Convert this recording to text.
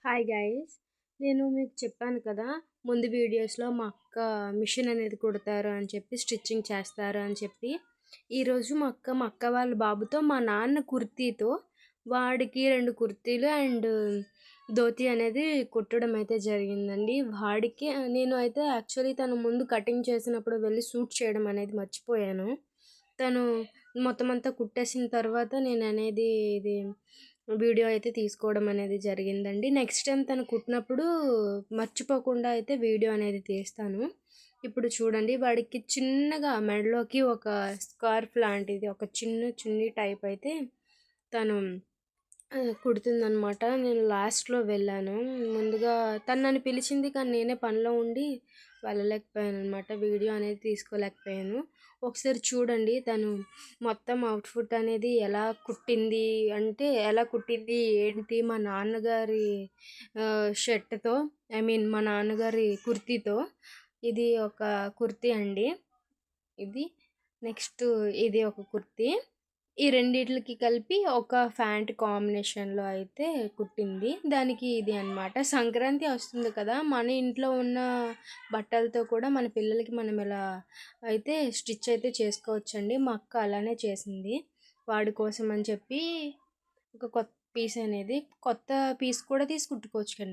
Hi guys! నేను మీకు చెప్పాను కదా! ముందు వీడియోస్‌లో మా అక్క మిషన్ అనేది కుడతారు అని చెప్పి, స్టిచ్చింగ్ చేస్తారు అని చెప్పి. ఈరోజు మా అక్క వాళ్ళ బాబుతో మా నాన్న కుర్తీతో వాడికి 2 కుర్తీలు అండ్ ధోతి అనేది కుట్టడం అయితే జరిగిందండి. వాడికి నేను అయితే యాక్చువల్లీ తను ముందు కటింగ్ చేసినప్పుడు వెళ్ళి సూట్ చేయడం అనేది మర్చిపోయాను. తను మొత్తం అంతా కుట్టేసిన తర్వాత నేననేది ఇది వీడియో అయితే తీసుకోవడం అనేది జరిగిందండి. నెక్స్ట్ టైం తను కుట్టినప్పుడు మర్చిపోకుండా అయితే వీడియో అనేది తీస్తాను. ఇప్పుడు చూడండి, వాడికి చిన్నగా మెడలోకి ఒక స్కార్ఫ్ లాంటిది, ఒక చిన్న చున్నీ టైప్ అయితే తను కుడుతుందనమాట. నేను లాస్ట్‌లో వెళ్ళాను. ముందుగా తను నన్ను పిలిచింది, కానీ నేనే పనిలో ఉండి వెళ్ళలేకపోయాననమాట. వీడియో అనేది తీసుకోలేకపోయాను. ఒకసారి చూడండి తను మొత్తం అవుట్‌ఫిట్ అనేది ఎలా కుట్టింది ఏంటి, మా నాన్నగారి షర్ట్‌తో, ఐ మీన్ మా నాన్నగారి కుర్తీతో. ఇది ఒక కుర్తీ అండి. ఇది నెక్స్ట్ ఇది ఒక కుర్తీ. ఈ రెండిట్లకి కలిపి ఒక ఫ్యాంట్ కాంబినేషన్‌లో అయితే కుట్టింది. దానికి ఇది అన్నమాట. సంక్రాంతి వస్తుంది కదా! మన ఇంట్లో ఉన్న బట్టలతో కూడా మన పిల్లలకి మనం ఇలా అయితే స్టిచ్ అయితే చేసుకోవచ్చండి. మా అక్క అలానే చేసింది. వాడి కోసం అని చెప్పి ఒక కొత్త పీస్ కూడా తీసి కుట్టుకోవచ్చండి.